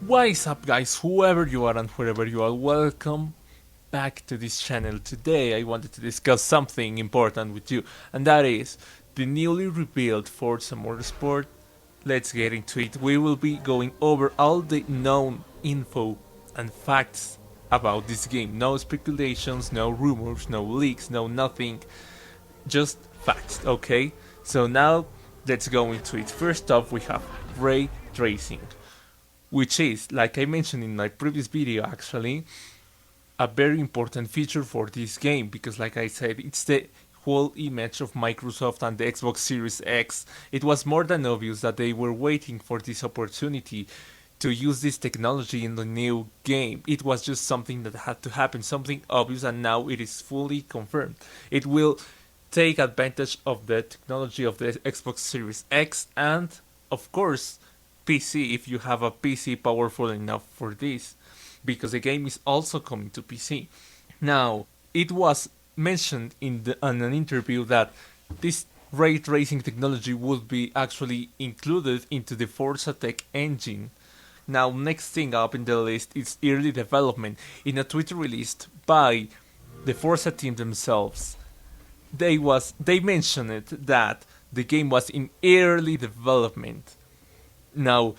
What is up, guys, whoever you are and wherever you are, welcome back to this channel. Today I wanted to discuss something important with you, and that is the newly revealed Forza Motorsport. Let's get into it. We will be going over all the known info and facts about this game. No speculations, no rumors, no leaks, no nothing, just facts, okay? So now let's go into it. First off, we have ray tracing, which is, like I mentioned in my previous video actually, a very important feature for this game because, like I said, it's the whole image of Microsoft and the Xbox Series X. It was more than obvious that they were waiting for this opportunity to use this technology in the new game. It was just something that had to happen, something obvious, and now it is fully confirmed. It will take advantage of the technology of the Xbox Series X and, of course, PC if you have a PC powerful enough for this, because the game is also coming to PC. Now, it was mentioned in an interview that this ray tracing technology would be actually included into the Forza Tech engine. Now, next thing up in the list is early development. In a tweet released by the Forza team themselves, they mentioned it that the game was in early development. Now,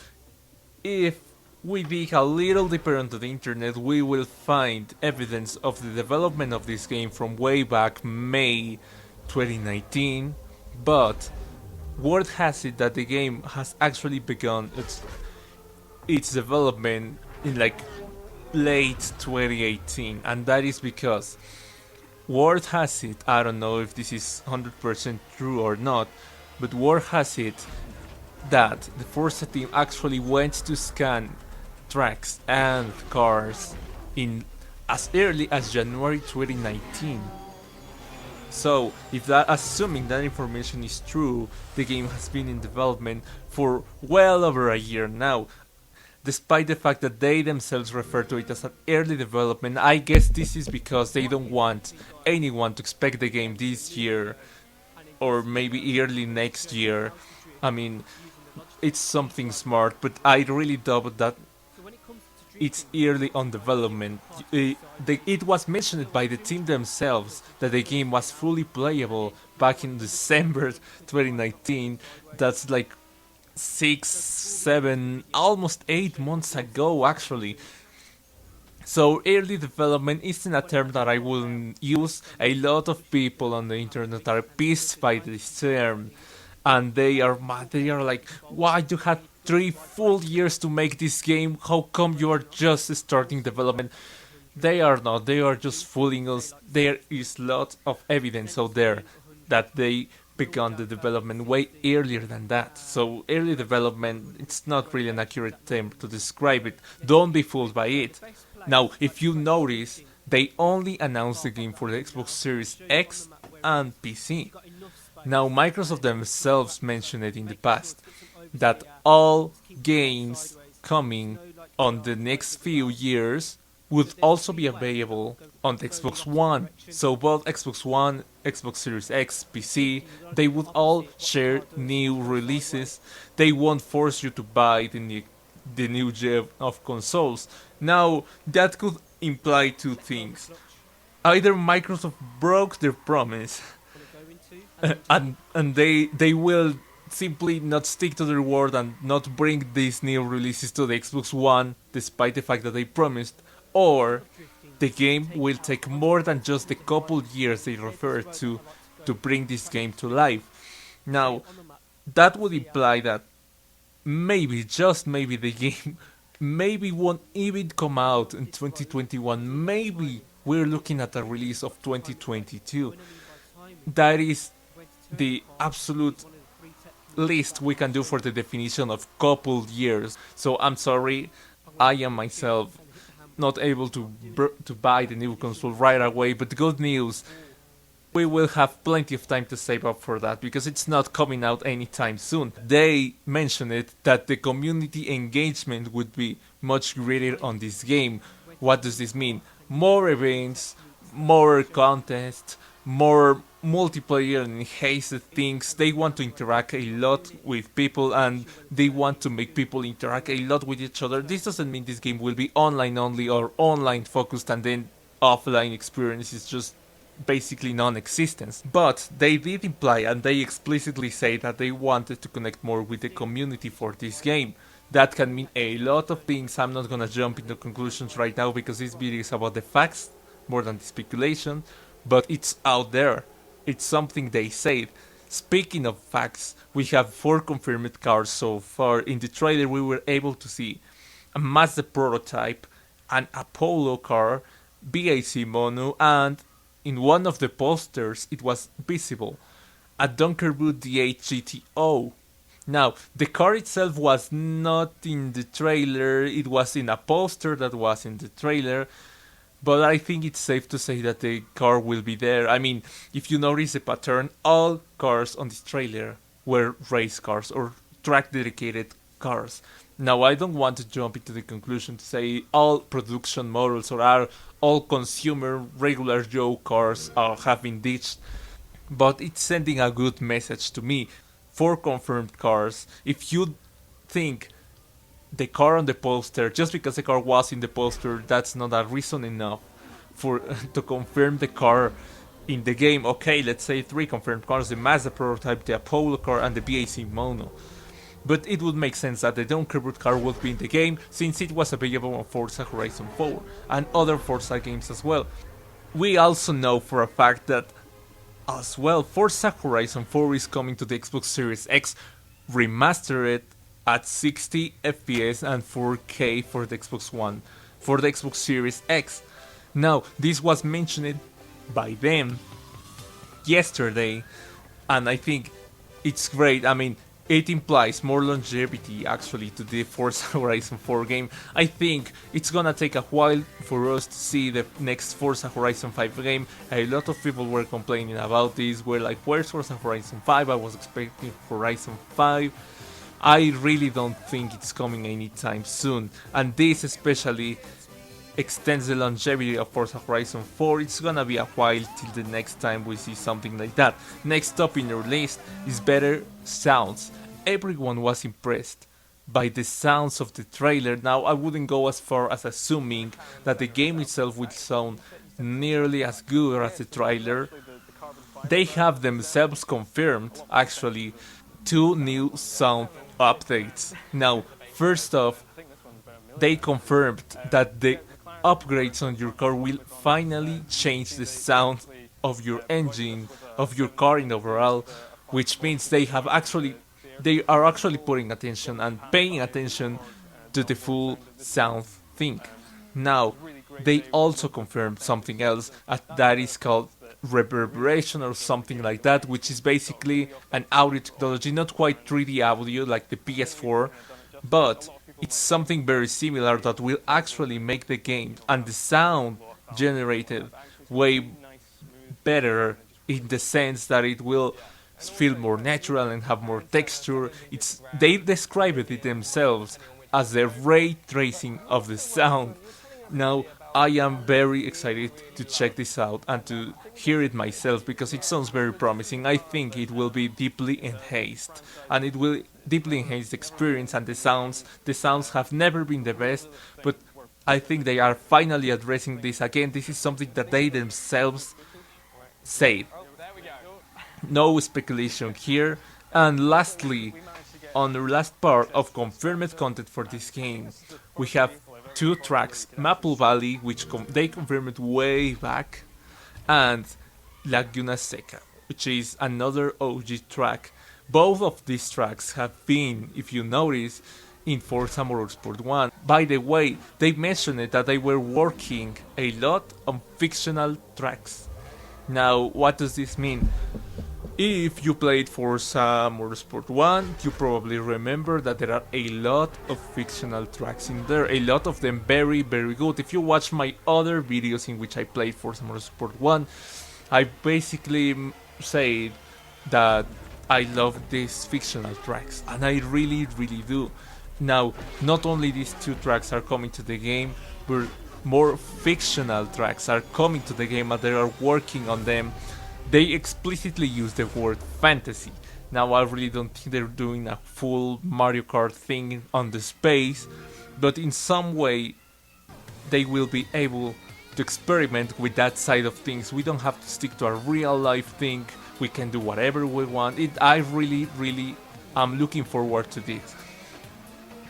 if we dig a little deeper into the internet, we will find evidence of the development of this game from way back May 2019, but word has it that the game has actually begun its development in like late 2018, and that is because word has it, I don't know if this is 100% true or not, but word has it that the Forza team actually went to scan tracks and cars in as early as January 2019. So, if that, assuming that information is true, the game has been in development for well over a year now. Despite the fact that they themselves refer to it as an early development, I guess this is because they don't want anyone to expect the game this year or maybe early next year. I mean, it's something smart, but I really doubt that it's early on development. It was mentioned by the team themselves that the game was fully playable back in December 2019. That's like 6, 7, almost 8 months ago actually. So early development isn't a term that I wouldn't use. A lot of people on the internet are pissed by this term, and they are mad. They are like, "Why you had 3 full years to make this game? How come you are just starting development?" They are not. They are just fooling us. There is lots of evidence out there that they began the development way earlier than that. So early development, it's not really an accurate term to describe it. Don't be fooled by it. Now, if you notice, they only announced the game for the Xbox Series X and PC. Now, Microsoft themselves mentioned it in the past that all games coming on the next few years would also be available on the Xbox One. So both Xbox One, Xbox Series X, PC, they would all share new releases. They won't force you to buy the new gen of consoles. Now, that could imply two things. Either Microsoft broke their promise and they will simply not stick to their word and not bring these new releases to the Xbox One despite the fact that they promised, or the game will take more than just the couple years they refer to bring this game to life. Now, that would imply that maybe, just maybe, the game maybe won't even come out in 2021. Maybe we're looking at a release of 2022. That is the absolute least we can do for the definition of couple years. So I'm sorry, I am myself not able to buy the new console right away, but good news, we will have plenty of time to save up for that because it's not coming out anytime soon. They mentioned it that the community engagement would be much greater on this game. What does this mean? More events, more contests, more multiplayer and enhanced things. They want to interact a lot with people, and they want to make people interact a lot with each other. This doesn't mean this game will be online only or online focused, and then offline experience is just basically non-existence. But they did imply and they explicitly say that they wanted to connect more with the community for this game. That can mean a lot of things. I'm not gonna jump into conclusions right now because this video is about the facts more than the speculation, but it's out there. It's something they said. Speaking of facts, we have 4 confirmed cars so far. In the trailer, we were able to see a Mazda prototype, an Apollo car, BAC Mono, and in one of the posters, it was visible a Dunkerboot D8 GTO. Now, the car itself was not in the trailer, it was in a poster that was in the trailer, but I think it's safe to say that the car will be there. I mean, if you notice the pattern, all cars on this trailer were race cars or track dedicated cars. Now, I don't want to jump into the conclusion to say all production models or all consumer regular Joe cars have been ditched, but it's sending a good message to me. 4 confirmed cars. If you think the car on the poster, just because the car was in the poster, that's not a reason enough for to confirm the car in the game. Okay, let's say 3 confirmed cars: the Mazda prototype, the Apollo car, and the BAC Mono. But it would make sense that the Dunkerboot car would be in the game, since it was available on Forza Horizon 4 and other Forza games as well. We also know for a fact that as well, Forza Horizon 4 is coming to the Xbox Series X remastered at 60 FPS and 4K for the Xbox One, for the Xbox Series X. Now, this was mentioned by them yesterday, and I think it's great. I mean, it implies more longevity actually to the Forza Horizon 4 game. I think it's gonna take a while for us to see the next Forza Horizon 5 game. A lot of people were complaining about this, were like, where's Forza Horizon 5? I was expecting Horizon 5. I really don't think it's coming anytime soon, and this especially extends the longevity of Forza Horizon 4. It's gonna be a while till the next time we see something like that. Next up in your list is better sounds. Everyone was impressed by the sounds of the trailer. Now, I wouldn't go as far as assuming that the game itself will sound nearly as good as the trailer. They have themselves confirmed, actually, 2 new sound updates. Now, first off, they confirmed that the upgrades on your car will finally change the sound of your engine, of your car in overall, which means they are actually putting attention and paying attention to the full sound thing. Now, they also confirmed something else that is called reverberation or something like that, which is basically an audio technology, not quite 3D audio like the PS4, but it's something very similar that will actually make the game and the sound generated way better, in the sense that it will feel more natural and have more texture. They described it themselves as the ray tracing of the sound. Now, I am very excited to check this out and to hear it myself because it sounds very promising. I think it will be deeply enhanced, and it will deeply enhance the experience and the sounds. The sounds have never been the best, but I think they are finally addressing this again. This is something that they themselves said. No speculation here. And lastly, on the last part of confirmed content for this game, we have 2 tracks: Maple Valley, which they confirmed way back, and Laguna Seca, which is another OG track. Both of these tracks have been, if you notice, in Forza Motorsport 1. By the way, they mentioned that they were working a lot on fictional tracks. Now, what does this mean? If you played Forza Motorsport 1, you probably remember that there are a lot of fictional tracks in there, a lot of them very, very good. If you watch my other videos in which I played Forza Motorsport 1, I basically said that I love these fictional tracks, and I really, really do. Now, not only these 2 tracks are coming to the game, but more fictional tracks are coming to the game, and they are working on them. They explicitly use the word fantasy. Now I really don't think they're doing a full Mario Kart thing on the space, but in some way they will be able to experiment with that side of things. We don't have to stick to a real life thing. We can do whatever we want. I really am looking forward to this.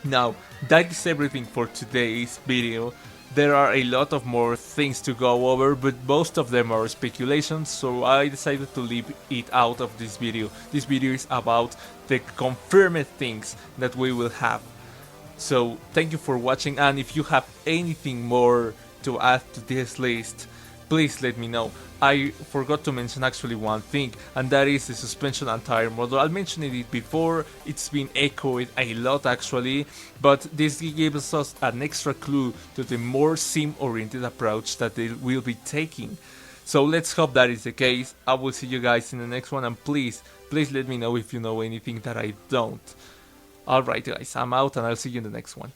Now, that is everything for today's video. There are a lot of more things to go over, but most of them are speculations, so I decided to leave it out of this video. This video is about the confirmed things that we will have. So thank you for watching, and if you have anything more to add to this list, please let me know. I forgot to mention actually one thing, and that is the suspension and tire model. I mentioned it before, it's been echoed a lot actually, but this gives us an extra clue to the more sim-oriented approach that they will be taking. So let's hope that is the case. I will see you guys in the next one, and please let me know if you know anything that I don't. Alright guys, I'm out and I'll see you in the next one.